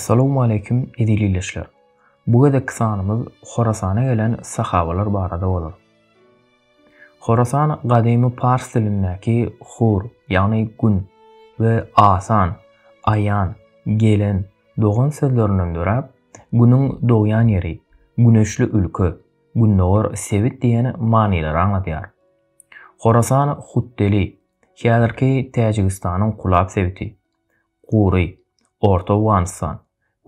Assalamu alaykum edilileşler. Bu gedek sanymyz Horasana gelen sahabalar barada bolar. Horasan gadymy Pars dilindäki hur, ýagny gün we asan, ayan, gelen, dogan sözlerinden dörap, günüň dogyan ýeri, güneşli ülke, günnäwer sebit diýen manylar aňladýar. Horasan Hutteli, häzirki Täjikistanyň Kulap sebiti, Gury, Orta Awganistan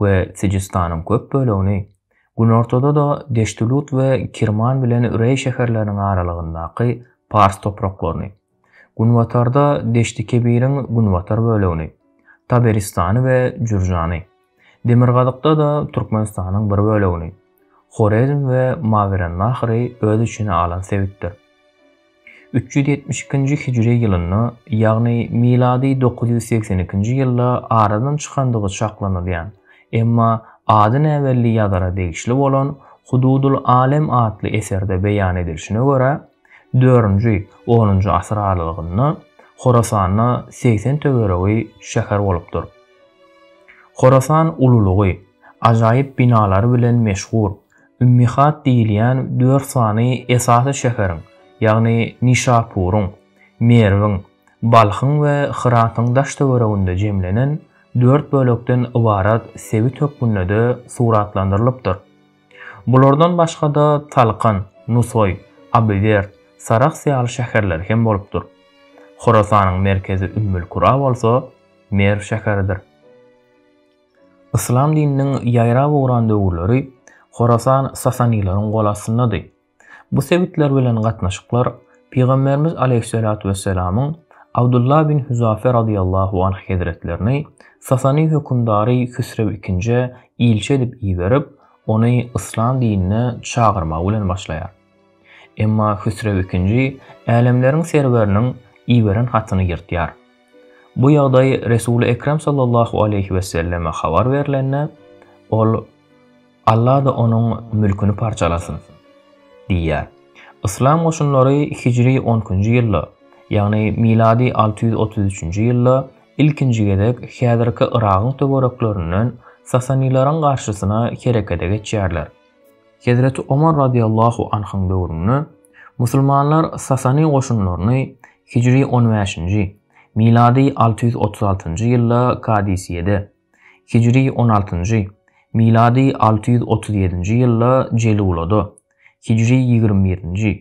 we Sijistanyň köp bölegini, günortada da Deştilut we Kirman bilen Ürey şäherleriniň aralygyndaky Pars topraklaryny, Gunwatarda Deştikebiriň Gunwatar bölegini, Taberistany we Jurjany, Demirgazykda da Türkmenistanyň bir bölegini, Horezm we Mawerennahyry öz içine alan sebitdir. 372-nji hijri ýylyny, ýagny miladi 982-nji ýylda aradan çykandygy çaklanylýan, emma adyn äwelli ýazara degişli bolan Hududul Alem adly eserde beýan edilişine görä 4-nji 10-njy asyr aralygynda Horasanyň 80 töweregi şäher bolupdyr. Horasan ululugy, ajaýyp binalary bilen meşhur, Ümmihat diýilýän 4 sany esasy şäheriň, ýagny Nişapuryň, Merwiň, Balhyň we Hyratyň daş töwereginde jemlenen 4 bölekden ibarat sebit hökmünde suratlandyrylypdyr. Bulardan başga da Talqan, Nusoy, Abivert, Sarak ýaly şäherler hem bolupdyr. Horasanyň merkezi Ümmül Kura bolsa, Merw şäheridir. İslam dininiň ýaýrap uğran döwürleri Horasan Sasanilaryň golasyndadyr. Bu sebitler bilen gatnaşyklar Peygamberimiz aleyhissalatu vesselamyň Abdullah bin Huzafe radiyallahu anh hazretlerini Sasani hökümdary Hüsrev II ilçe edip iýerip, ony İslam dinine çağırmak bilen başlaýar. Emma Hüsrev II älemleriň serweriniň iýeren hatyny ýyrtýar. Bu ýagdaý Resul-i Ekrem sallallahu aleyhi ve selleme habar berilende, ol Allah da onuň mülkünü parçalasyn diýär. İslam goşunlary hijri 10-njy ýylda, ýagny miladi 633-njy ýylda ilkinji gedek häzirki Iragyň töwereklerinden Sasanilaryň garşysyna herekete geçýärler. Hazreti Omar radiyallahu anhyň döwründe musulmanlar Sasani goşunlaryny hijri 15-njy, miladi 636-njy ýylda Kadisiýede, hijri 16-njy, miladi 637-njy ýylda Celulada, hijri 21-njy,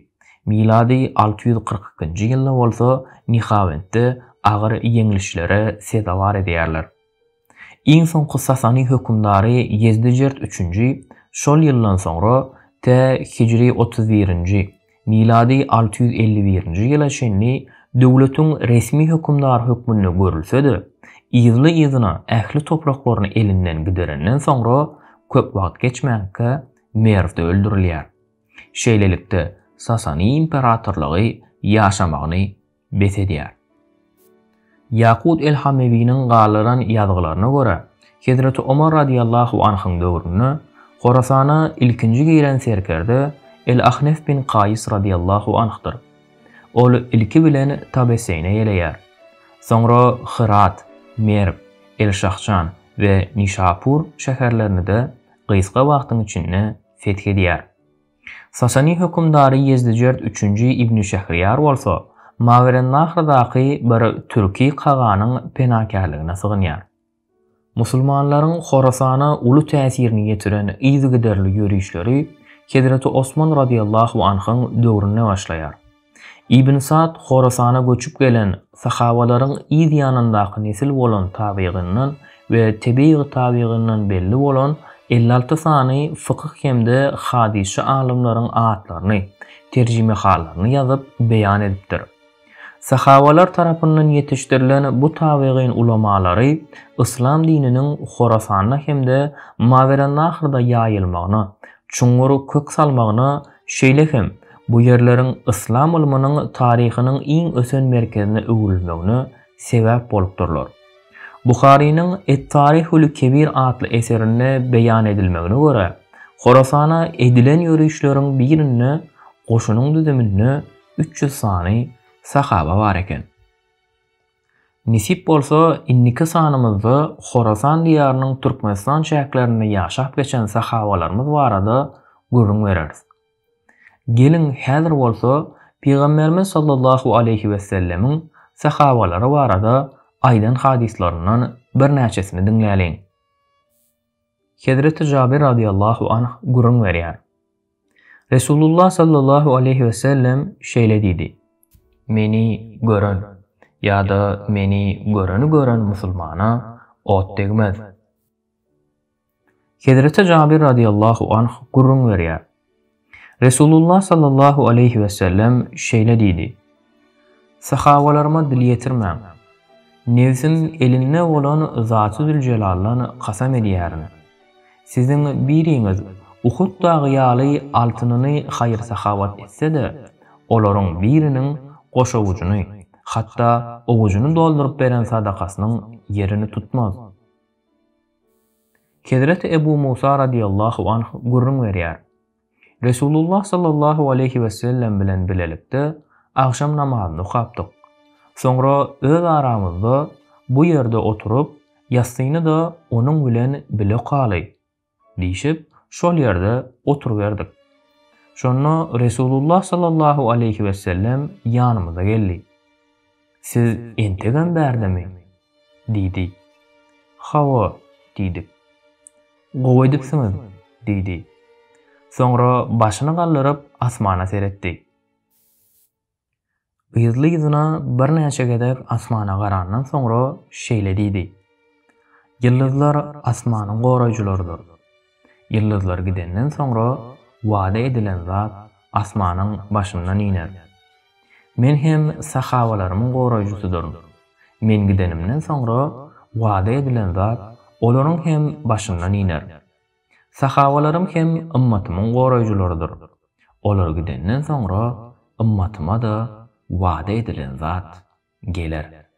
miladi 642-njy ýylda bolsa Nihavendde agyr ýeňilişlere sedawar edýärler. Iň soňky Sasani hökümdary Yezdijert III şol ýyldan soňra te hijri 31-njy, miladi 651-njy ýyla şenli döwletiň resmi hökümdary hökmünde görülse-de, ýyzyna ähli topraklaryny elinden giderenden soňra köp wagt geçmänkä Merwde öldürilýär. Şeýlelikde Sasani imperatorlugy ýaşamagyny bet edýär. Yaqut el-Hamewiň galyran ýazgylaryna görä, Hazreti Omar radiyallahu anhyň döwründe Horasana ilkinji giren serkerde El-Ahnef bin Qays radiyallahu anhdyr. Ol ilki bilen Tabeseýne ýeleýär. Soňra Hyrat, Merw, El-Şahçan we Nişapur şäherlerini de gysga wagtyň içinde feth edýär. Sasani hökümdary Yezdijert III İbn Şehriyar bolsa, Mawerennahrdaky bir türki kaganyň penakarlygyna sygynýar. Musulmanlaryň Horasana uly täsirini getiren ýygyderli ýörüşleri Hazreti Osman radiyallahu anhyň döwründe başlaýar. Ibn Sa'd Horasana göçüp gelen sahawalaryň ýygy ýanyndaky nesil bolan tabigynyň we tebiği tabigynyň belli bolan 56 sany fıkıh hemde hadisi alimlaryň atlaryny, terjime hallaryny ýazyp beýan edipdir. Sahawalar tarapyndan ýetişdirilen bu tabiğin ulemalary İslam dininiň Horasana hemde Mawerennahrda ýaýylmagyna, çuňgury kök salmagyna, şeýle hem bu ýerleriň İslam ilminiň taryhynyň iň ösen merkezine öwülmegine sebäp bolupdyrlar. Buhari'nin Et-Tarihul Kebir adlı eserinde beyan edilmegine göre, Horasana edilen yürüyüşlerin birine goşunun düzümünde 300 sany sahaba var eken. Nisip bolsa inniki sanymyzda Horasan diýarynyň Türkmenistan şäherlerinde ýaşap geçen sahabalarymyz barada gurrun bereriz. Gelin häzir bolsa Peygamberimiz sallallahu aleyhi ve sellemiň sahabalary barada aýdan hadislerinden bir näçesini dinläýäliň. Hazreti Jabir radiyallahu anh gurrun berýär. Resulullah sallallahu aleyhi ve sellem şeýle diýdi: "Meni gören ýa-da meni gören musulmana ot degmez." Hazreti Jabir radiyallahu anh gurrun berýär. Resulullah sallallahu aleyhi ve sellem şeýle diýdi: "Sahabalaryma dil ýetirmän. Nefsim eline bolan Zat-ı Zülcelal'dan kasam edýärin. Sizin biriňiz Uhud dağı ýaly altynyny haýır sahabat etse-de, olaryň biriniň goşagujuny, hatda ogujuny doldurup beren sadakasynyň yerini tutmaz." Hazreti Ebu Musa radiyallahu anh gurrun berýär. Resulullah sallallahu aleyhi ve sellem bilen bilelikde akşam namazyny okapdyk. Soňra öz aramyzda bu ýerde oturup ýatsyny da onuň bilen bile galy diýişip şol ýerde oturuverdik. Şonda Resulullah sallallahu aleyhi ve sellem ýanymyza geldi. "Siz entegen bärdimi?" diýdi. "Hawa" diýdik. "Goýdypsyňyz" diýdi. Soňra başyny gallyryp asmana seretdi. Ýyzly-ýyzyna bir näçe gedek asmana garandan soňra şeýle diýdi: "Ýyldyzlar asmanyň goraýjylarydyr. Ýyldyzlar gidenden soňra wada edilen zat asmanyň başyndan iner. Men hem sahabalarynyň goraýjysydyr. Men gidenimden soňra wada edilen zat olaryň hem başyndan iner. Sahabalarym hem ümmatymyň goraýjylarydyr. Olar gidenden soňra ümmatyma da wada edilen zat geler."